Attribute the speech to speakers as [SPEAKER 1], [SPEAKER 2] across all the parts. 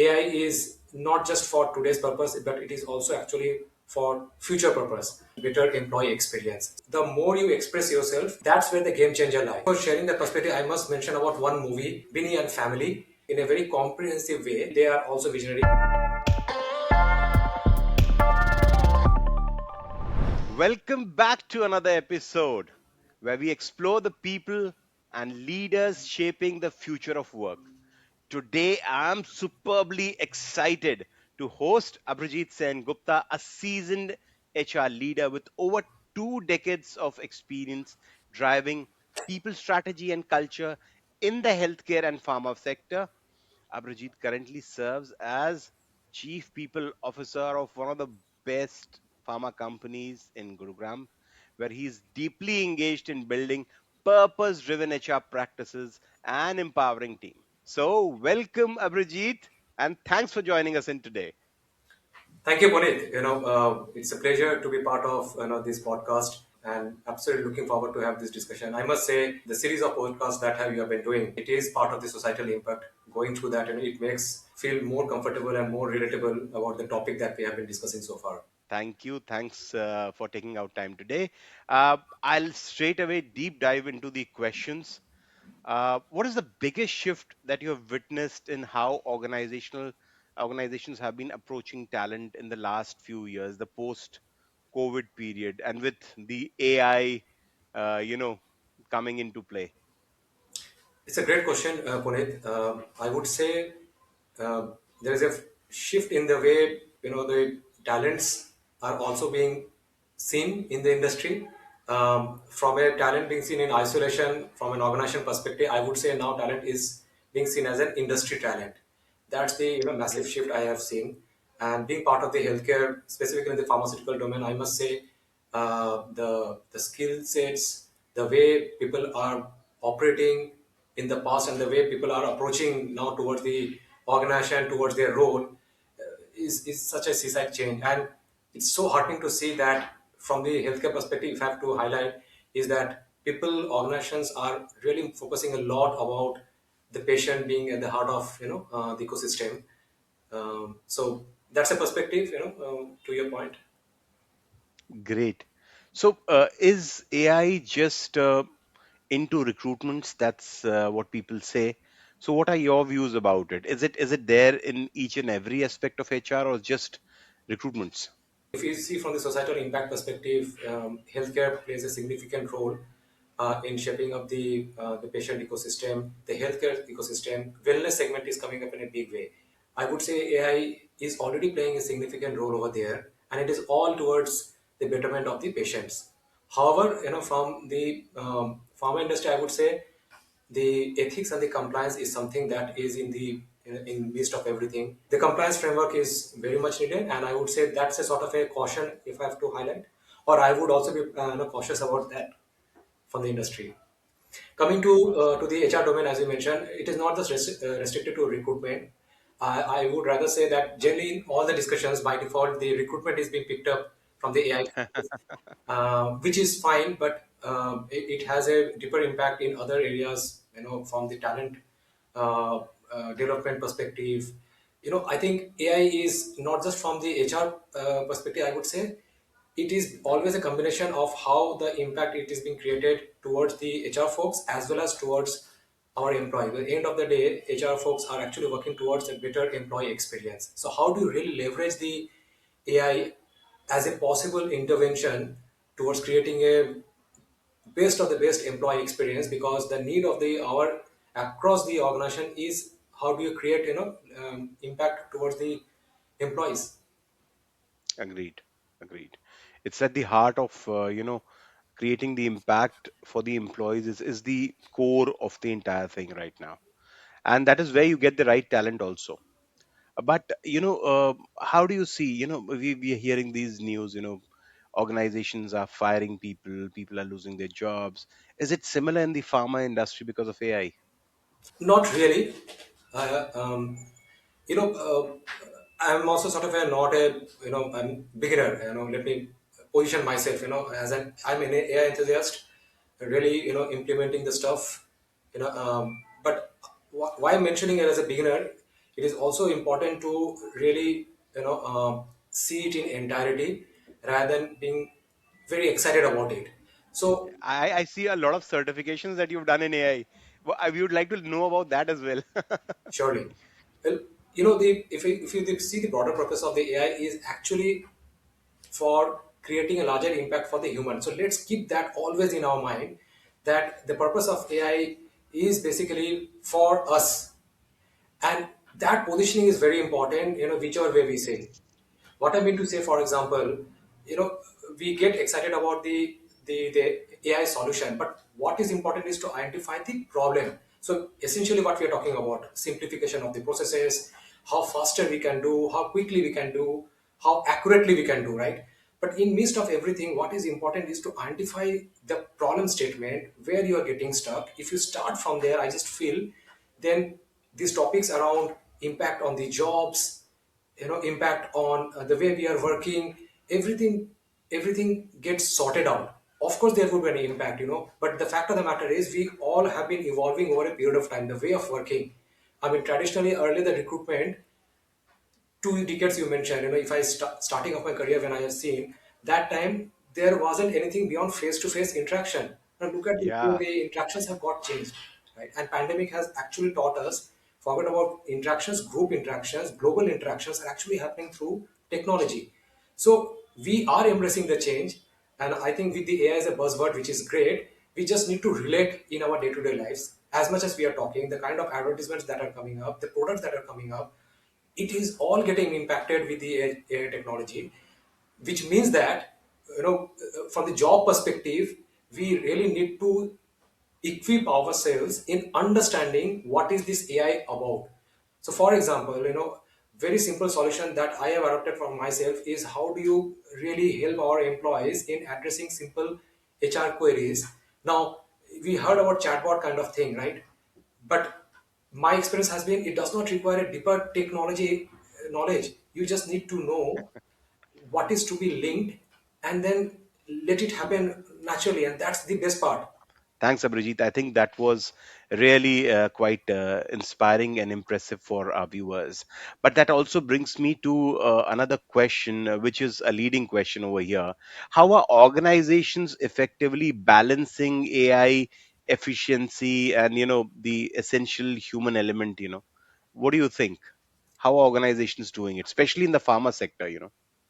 [SPEAKER 1] AI is not just for today's purpose, but it is also actually for future purpose, better employee experience. The more you express yourself, that's where the game changer lies. For sharing the perspective, I must mention about one movie, Binny and Family, in a very comprehensive way. They are also visionary.
[SPEAKER 2] Welcome back to another episode where we explore the people and leaders shaping the future of work. Today, I'm superbly excited to host Abhrajit Sen Gupta, a seasoned HR leader with over 2 decades of experience driving people strategy and culture in the healthcare and pharma sector. Abhrajit currently serves as Chief People Officer of one of the best pharma companies in Gurugram, where he's deeply engaged in building purpose driven HR practices and empowering team. So, welcome, Abhrajit, and thanks for joining us in today.
[SPEAKER 1] Thank you, Puneet. It's a pleasure to be part of this podcast, and absolutely looking forward to have this discussion. I must say, the series of podcasts that you have been doing, it is part of the societal impact. Going through that, it makes feel more comfortable and more relatable about the topic that we have been discussing so far.
[SPEAKER 2] Thank you. Thanks for taking out time today. I'll straight away deep dive into the questions. What is the biggest shift that you have witnessed in how organizations have been approaching talent in the last few years, the post-COVID period, and with the AI, coming into play?
[SPEAKER 1] It's a great question, Puneet. I would say uh, there is a shift in the way the talents are also being seen in the industry. From a talent being seen in isolation, from an organization perspective, I would say now talent is being seen as an industry talent. That's the massive
[SPEAKER 2] Great.
[SPEAKER 1] shift I have seen. And being part of the healthcare, specifically in the pharmaceutical domain, I must say the skill sets, the way people are operating in the past, and the way people are approaching now towards the organization, towards their role, is such a seaside change. And it's so heartening to see that from the healthcare perspective, if I have to highlight, is that people, organizations are really focusing a lot about the patient being at the heart of the ecosystem. So that's a perspective, to your point.
[SPEAKER 2] Great. So, is AI just into recruitments? That's what people say. So, what are your views about it? Is it there in each and every aspect of HR, or just recruitments?
[SPEAKER 1] If you see from the societal impact perspective, healthcare plays a significant role in shaping up the patient ecosystem, the healthcare ecosystem. Wellness segment is coming up in a big way. I would say AI is already playing a significant role over there, and it is all towards the betterment of the patients. However, from the pharma industry, I would say the ethics and the compliance is something that is in midst of everything. The compliance framework is very much needed, and I would say that's a sort of a caution if I have to highlight, or I would also be cautious about that from the industry. Coming to the HR domain, as you mentioned, it is not just restricted to recruitment. I would rather say that generally in all the discussions, by default, the recruitment is being picked up from the AI, which is fine, but it has a deeper impact in other areas, from the talent development perspective. I think AI is not just from the HR perspective, I would say. It is always a combination of how the impact it is being created towards the HR folks as well as towards our employee. At the end of the day, HR folks are actually working towards a better employee experience. So, how do you really leverage the AI as a possible intervention towards creating a best of the best employee experience? Because the need of the hour across the organization is how do you create impact towards the employees.
[SPEAKER 2] Agreed. Agreed. It's at the heart of creating the impact for the employees is the core of the entire thing right now, and that is where you get the right talent also. But how do you see? We are hearing these news. Organizations are firing people. People are losing their jobs. Is it similar in the pharma industry because of AI?
[SPEAKER 1] Not really. Uh, um, I'm also sort of a not a I'm beginner. Let me position myself. As I'm an AI enthusiast, really implementing the stuff. But why I'm mentioning it as a beginner? it is also important to really see it in entirety rather than being very excited about it. So
[SPEAKER 2] I see a lot of certifications that you've done in AI. Well, we would like to know about that as well.
[SPEAKER 1] surely, well, the if you see the broader purpose of the AI is actually for creating a larger impact for the human. So let's keep that always in our mind, that the purpose of AI is basically for us, and that positioning is very important. Whichever way we say. What I mean to say, for example, you know, we get excited about the AI solution, but what is important is to identify the problem. So essentially, what we are talking about: simplification of the processes, how faster we can do, how quickly we can do, how accurately we can do, right? But in midst of everything, what is important is to identify the problem statement where you are getting stuck. If you start from there, I just feel then these topics around impact on the jobs, impact on the way we are working, everything gets sorted out. Of course there would be an impact, but the fact of the matter is we all have been evolving over a period of time, the way of working. I mean, traditionally earlier the recruitment 2 decades you mentioned, if I starting off my career, when I have seen that time, there wasn't anything beyond face-to-face interaction. Now look at the way
[SPEAKER 2] Yeah.
[SPEAKER 1] the interactions have got changed, right? And pandemic has actually taught us, forget about interactions, group interactions, global interactions are actually happening through technology. So we are embracing the change, and I think with the AI as a buzzword, which is great, we just need to relate in our day-to-day lives as much as we are talking, the kind of advertisements that are coming up, the products that are coming up, it is all getting impacted with the AI technology, which means that from the job perspective, we really need to equip ourselves in understanding what is this AI about. So, for example, very simple solution that I have adopted for myself is how do you really help our employees in addressing simple HR queries. Now, we heard about chatbot kind of thing, right? But my experience has been it does not require a deeper technology knowledge. You just need to know what is to be linked and then let it happen naturally, and that's the best part.
[SPEAKER 2] Thanks, Abhijit. I think that was really quite inspiring and impressive for our viewers. But that also brings me to another question, which is a leading question over here. How are organizations effectively balancing AI efficiency and the essential human element? What do you think? How are organizations doing it, especially in the pharma sector?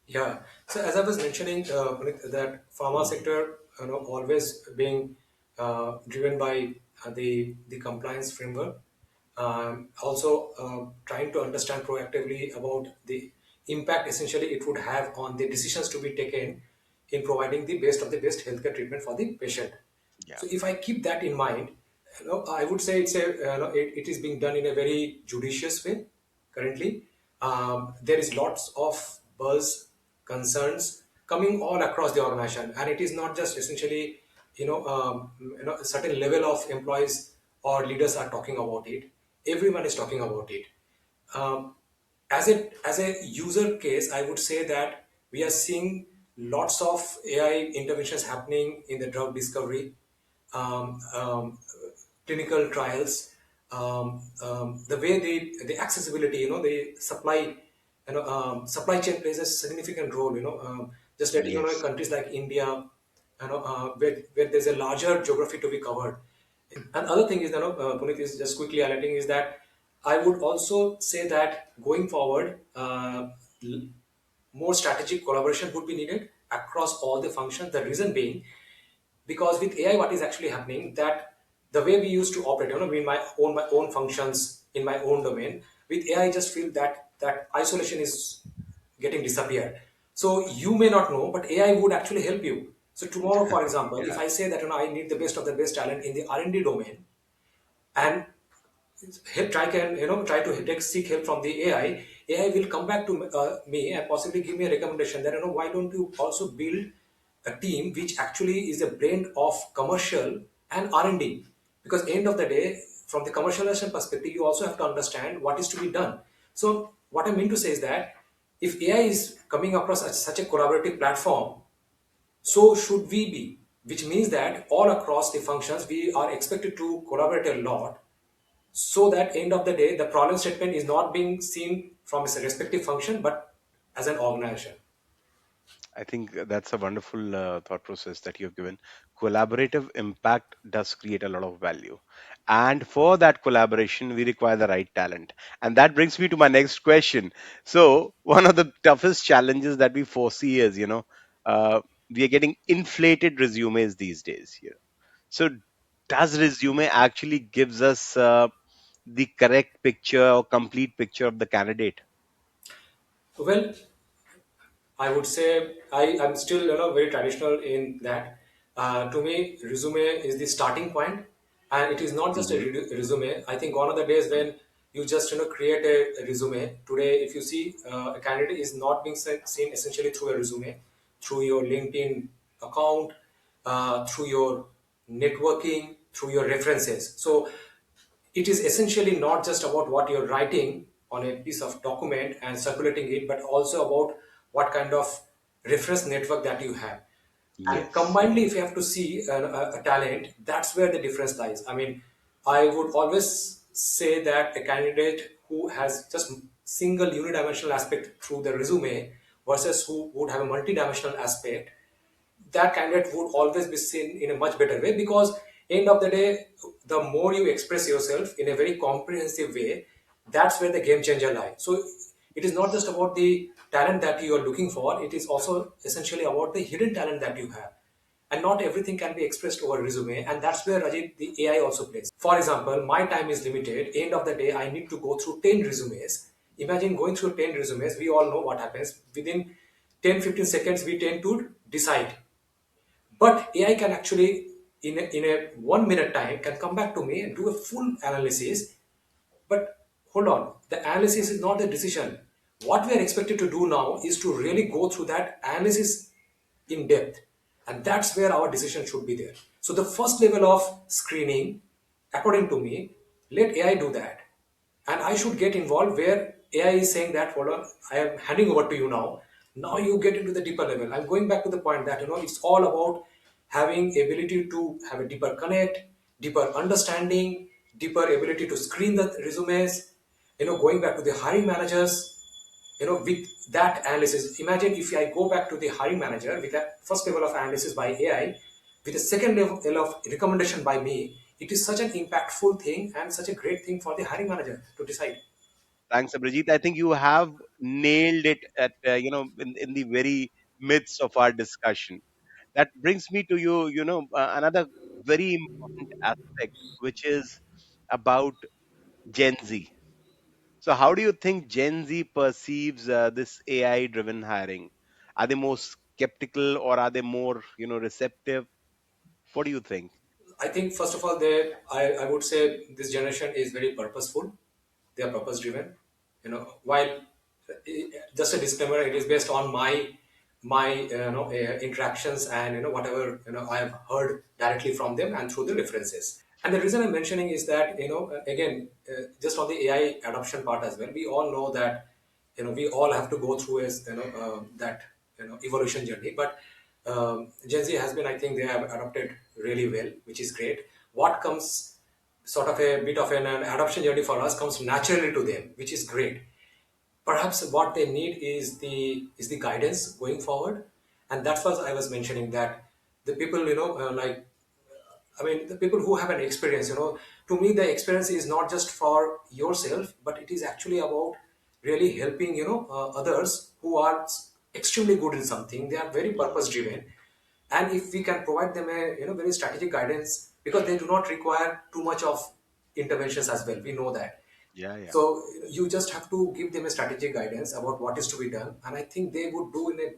[SPEAKER 1] Yeah. So as I was mentioning, Puneet, that pharma sector, always being driven by the compliance framework. Also, trying to understand proactively about the impact essentially it would have on the decisions to be taken in providing the best of the best healthcare treatment for the patient.
[SPEAKER 2] Yeah.
[SPEAKER 1] So if I keep that in mind, I would say it is being done in a very judicious way currently. There is lots of buzz, concerns coming all across the organization, and it is not just essentially a certain level of employees or leaders are talking about it. Everyone is talking about it. Um, as a user case, I would say that we are seeing lots of AI interventions happening in the drug discovery, um, um, clinical trials, the way the accessibility, the supply, supply chain plays a significant role. Just letting you know, in
[SPEAKER 2] Yes.
[SPEAKER 1] countries like India, where there's a larger geography to be covered. And other thing is, Puneet, is just quickly highlighting is that I would also say that going forward, l- more strategic collaboration would be needed across all the functions. The reason being, because with AI, what is actually happening that the way we used to operate, in my own functions in my own domain, with AI, I just feel that isolation is getting disappeared. So you may not know, but AI would actually help you. So tomorrow, for example, if
[SPEAKER 2] Yeah.
[SPEAKER 1] I say that I need the best of the best talent in the R&D domain, and try to seek help from the AI. AI will come back to me and possibly give me a recommendation that why don't you also build a team which actually is a blend of commercial and R&D, because end of the day, from the commercialization perspective, you also have to understand what is to be done. So what I mean to say is that if AI is coming across as such a collaborative platform, so should we be, which means that all across the functions we are expected to collaborate a lot, so that end of the day the problem statement is not being seen from its respective function but as an organization.
[SPEAKER 2] I think that's a wonderful thought process that you've given. Collaborative impact does create a lot of value. And for that collaboration, we require the right talent. And that brings me to my next question. So, one of the toughest challenges that we foresee is, we are getting inflated resumes these days. So, does resume actually gives us the correct picture or complete picture of the candidate?
[SPEAKER 1] Well, I would say I'm still very traditional in that. To me, resume is the starting point, and it is not just a
[SPEAKER 2] Hmm.
[SPEAKER 1] resume. I think gone are the days when you just create a resume. Today, if you see a candidate is not being seen essentially through a resume, through your LinkedIn account, through your networking, through your references. So it is essentially not just about what you're writing on a piece of document and circulating it, but also about what kind of reference network that you have. And
[SPEAKER 2] Yes.
[SPEAKER 1] combinedly, if you have to see a talent, that's where the difference lies. I mean, I would always say that a candidate who has just single unidimensional aspect through the resume versus who would have a multidimensional aspect, that candidate would always be seen in a much better way, because end of the day, the more you express yourself in a very comprehensive way, that's where the game changer lies. So it is not just about the talent that you are looking for, it is also essentially about the hidden talent that you have, and not everything can be expressed over resume, and that's where Rajit the AI also plays. For example, my time is limited, end of the day I need to go through 10 resumes. Imagine going through 10 resumes, we all know what happens within 10-15 seconds we tend to decide. But AI can actually, in a 1 minute time, can come back to me and do a full analysis. But hold on, the analysis is not the decision. What we are expected to do now is to really go through that analysis in depth. And that's where our decision should be there. So the first level of screening, according to me, let AI do that. And I should get involved where AI is saying that, hold on, I am handing over to you now. Now you get into the deeper level. I'm going back to the point that it's all about having ability to have a deeper connect, deeper understanding, deeper ability to screen the resumes, going back to the hiring managers, with that analysis. Imagine if I go back to the hiring manager with that first level of analysis by AI, with a second level of recommendation by me, it is such an impactful thing and such a great thing for the hiring manager to decide.
[SPEAKER 2] Thanks, Abhijit. I think you have nailed it at in the very midst of our discussion. That brings me to another very important aspect, which is about Gen Z. So, how do you think Gen Z perceives this AI-driven hiring? Are they more skeptical or are they more receptive? What do you think?
[SPEAKER 1] I think first of all, I would say this generation is very purposeful. They are purpose driven. While just a disclaimer, it is based on my interactions and whatever I have heard directly from them and through the references. And the reason I'm mentioning is that again, just on the AI adoption part as well, we all know that we all have to go through as that evolution journey. But Gen Z has been, I think, they have adopted really well, which is great. What comes sort of a bit of an adoption journey for us comes naturally to them, which is great. Perhaps what they need is the guidance going forward, and that's what I was mentioning, that the people like, I mean, the people who have an experience, to me, the experience is not just for yourself, but it is actually about really helping, others who are extremely good in something. They are very
[SPEAKER 2] Mm.
[SPEAKER 1] purpose driven. And if we can provide them a, very strategic guidance, because they do not require too much of interventions as well. We know that.
[SPEAKER 2] Yeah, yeah.
[SPEAKER 1] So you just have to give them a strategic guidance about what is to be done, and I think they would do in a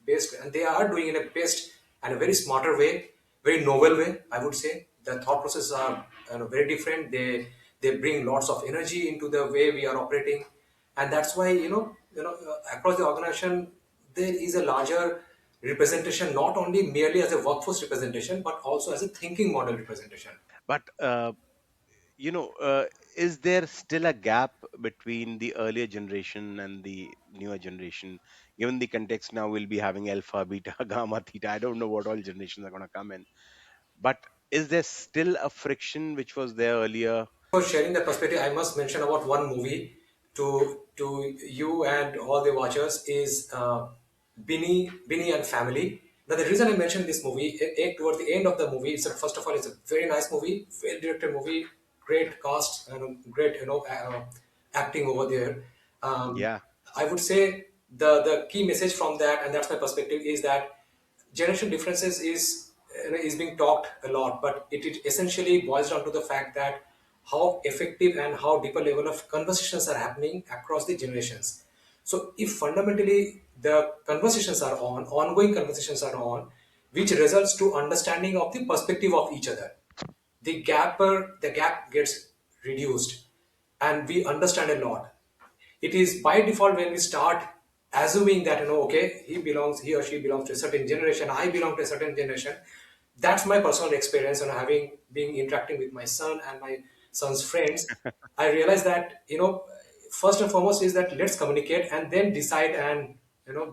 [SPEAKER 1] best, and they are doing in a best and a very smarter way, very novel way. I would say the thought processes are very different. They bring lots of energy into the way we are operating, and that's why across the organization there is a larger representation, not only merely as a workforce representation, but also as a thinking model representation.
[SPEAKER 2] But you know, uh, is there still a gap between the earlier generation and the newer generation? Given the context now, we'll be having alpha, beta, gamma, theta. I don't know what all generations are going to come in. But is there still a friction which was there earlier?
[SPEAKER 1] For sharing that perspective, I must mention about one movie to you and all the watchers is Binny and Family. Now, the reason I mentioned this movie, towards the end of the movie, it's first of all, it's a very nice movie, well directed movie, great cast, and great acting over there. Um,
[SPEAKER 2] Yeah.
[SPEAKER 1] I would say the key message from that, and that's my perspective, is that generation differences is being talked a lot, but it essentially boils down to the fact that how effective and how deeper level of conversations are happening across the generations. So if fundamentally the conversations are ongoing conversations are on, which results to understanding of the perspective of each other, the gap gets reduced, and we understand a lot. It is by default when we start assuming that, okay, he or she belongs to a certain generation, I belong to a certain generation. That's my personal experience, having being interacting with my son and my son's friends. I realize that, first and foremost is that let's communicate and then decide and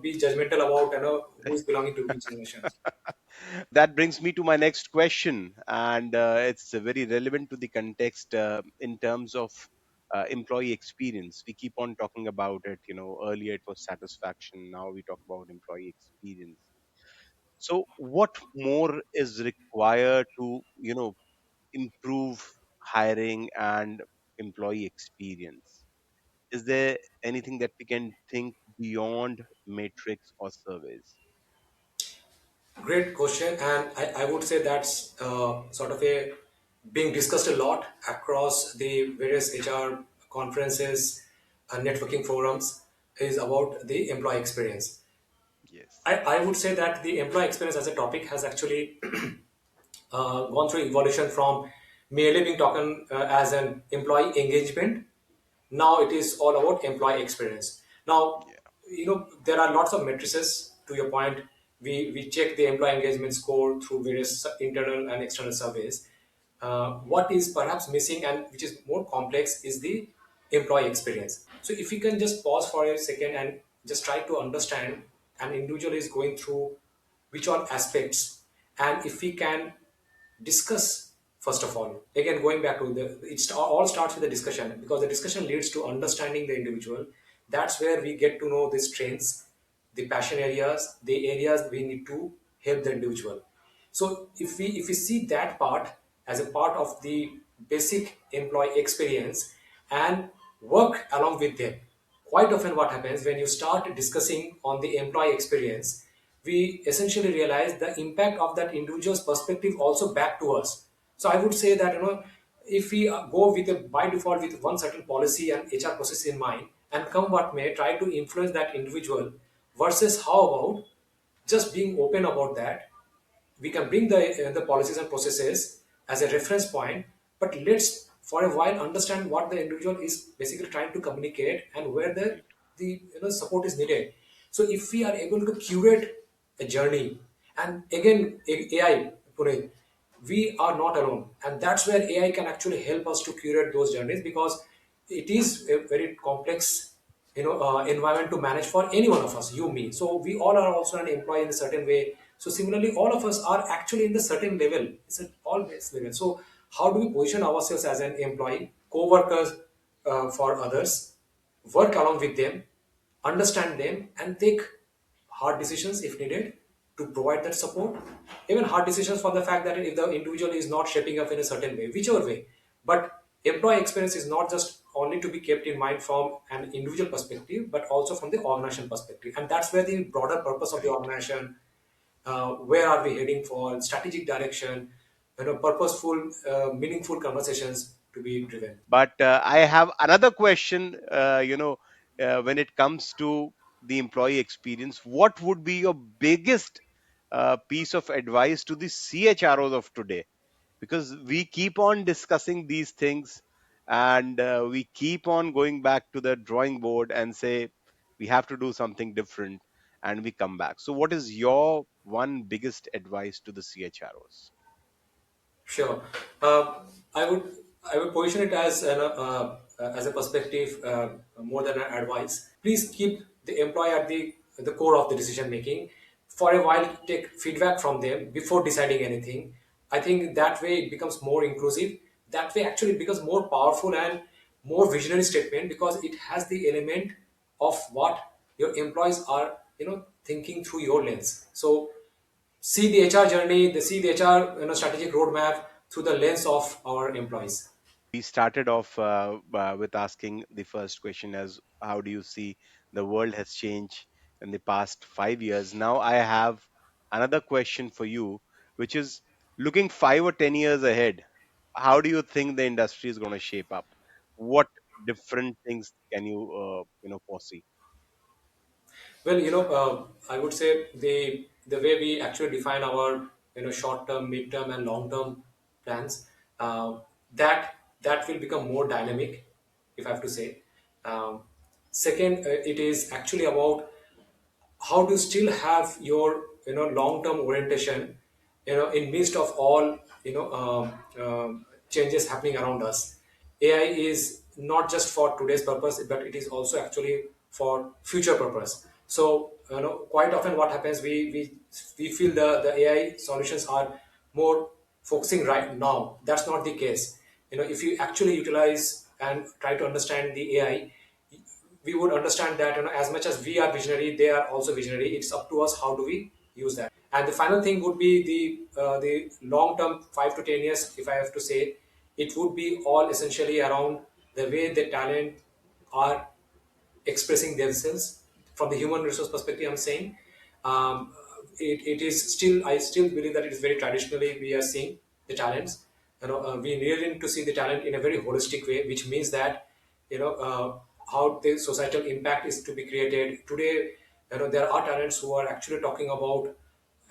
[SPEAKER 1] be judgmental about who is belonging to which generation.
[SPEAKER 2] That brings me to my next question, and it's very relevant to the context in terms of employee experience. We keep on talking about it. Earlier it was satisfaction. Now we talk about employee experience. So, what more is required to improve hiring and employee experience? Is there anything that we can think beyond matrix or surveys?
[SPEAKER 1] Great question, and I would say that's sort of a being discussed a lot across the various HR conferences and networking forums is about the employee experience.
[SPEAKER 2] Yes.
[SPEAKER 1] I would say that the employee experience as a topic has actually gone through evolution from merely being taken as an employee engagement. Now it is all about employee experience. Now,
[SPEAKER 2] Yeah.
[SPEAKER 1] there are lots of matrices. To your point, we check the employee engagement score through various internal and external surveys. What is perhaps missing and which is more complex is the employee experience. So if you can just pause for a second and just try to understand an individual is going through which all aspects, and if we can discuss first of all, again going back to all starts with the discussion, because the discussion leads to understanding the individual. That's where we get to know the strengths, the passion areas, the areas we need to help the individual. So if we see that part as a part of the basic employee experience and work along with them, quite often what happens when you start discussing on the employee experience, we essentially realize the impact of that individual's perspective also back to us. So I would say that, if we go with a by default with one certain policy and HR process in mind, and come what may, try to influence that individual, versus how about just being open about that. We can bring the policies and processes as a reference point, but let's for a while understand what the individual is basically trying to communicate and where
[SPEAKER 2] Right.
[SPEAKER 1] the support is needed. So if we are able to curate a journey, and again, AI, Puneet, we are not alone, and that's where AI can actually help us to curate those journeys, because it is a very complex environment to manage for any one of us, you, me. So we all are also an employee in a certain way. So similarly, all of us are actually in the certain level. It's at all base level. So how do we position ourselves as an employee, co-workers for others, work along with them, understand them, and take hard decisions if needed to provide that support. Even hard decisions for the fact that if the individual is not shaping up in a certain way, whichever way. But employee experience is not just only to be kept in mind from an individual perspective, but also from the organization perspective. And that's where the broader purpose of the
[SPEAKER 2] Right.
[SPEAKER 1] organization, where are we heading for, strategic direction, purposeful, meaningful conversations to be driven.
[SPEAKER 2] But I have another question. When it comes to the employee experience, what would be your biggest piece of advice to the CHROs of today? Because we keep on discussing these things, and we keep on going back to the drawing board and say we have to do something different, and we come back. So, what is your one biggest advice to the CHROs?
[SPEAKER 1] Sure. Uh, I would I would position it as a perspective, more than an advice. Please keep the employee at the core of the decision making. For a while, take feedback from them before deciding anything. I think that way it becomes more inclusive that way actually it becomes more powerful and more visionary statement, because it has the element of what your employees are thinking through your lens. So see the HR journey, they see the HR strategic roadmap through the lens of our employees.
[SPEAKER 2] We started off with asking the first question as how do you see the world has changed in the past 5 years. Now I have another question for you, which is looking 5 or 10 years ahead. How do you think the industry is going to shape up? What different things can you foresee?
[SPEAKER 1] Well, I would say the way we actually define our short term, mid term, and long term plans, uh, that will become more dynamic, if I have to say. Um, Second, it is actually about how to still have your long term orientation in midst of all changes happening around us. AI is not just for today's purpose, but it is also actually for future purpose. So quite often what happens, we feel the AI solutions are more focusing right now. That's not the case. If you actually utilize and try to understand the AI, we would understand that as much as we are visionary, they are also visionary. It's up to us how do we use that. And the final thing would be the long term, 5 to 10 years. If I have to say, it would be all essentially around the way the talent are expressing themselves from the human resource perspective. I'm saying um, it is still, I still believe that it is very traditionally we are seeing the talents. We really need to see the talent in a very holistic way, which means that how the societal impact is to be created today. There are talents who are actually talking about,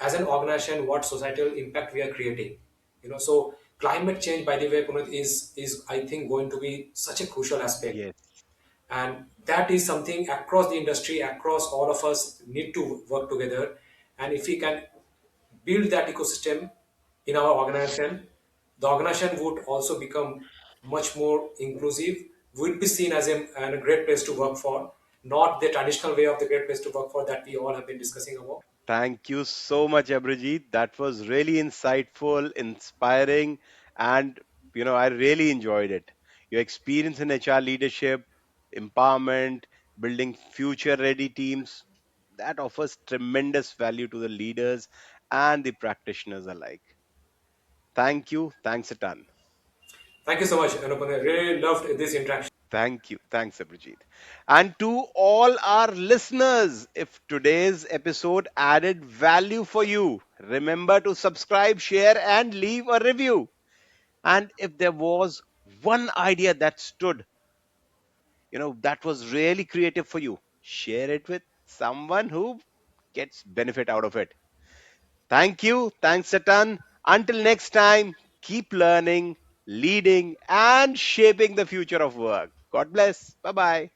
[SPEAKER 1] as an organization, what societal impact we are creating. So climate change, by the way, Puneet, is I think going to be such a crucial aspect,
[SPEAKER 2] Yes.
[SPEAKER 1] and that is something across the industry, across all of us need to work together. And if we can build that ecosystem in our organization, the organization would also become much more inclusive, would be seen as a great place to work for, not the traditional way of the great place to work for that we all have been discussing about.
[SPEAKER 2] Thank you so much, Abhijit. That was really insightful, inspiring, and I really enjoyed it. Your experience in HR leadership, empowerment, building future-ready teams, that offers tremendous value to the leaders and the practitioners alike. Thank you. Thanks a ton.
[SPEAKER 1] Thank you so much, Anupam. I really loved this interaction.
[SPEAKER 2] Thank you. Thanks, Abhijit. And to all our listeners, if today's episode added value for you, remember to subscribe, share, and leave a review. And if there was one idea that stood, that was really creative for you, share it with someone who gets benefit out of it. Thank you. Thanks a ton. Until next time, keep learning, leading, and shaping the future of work. God bless. Bye bye.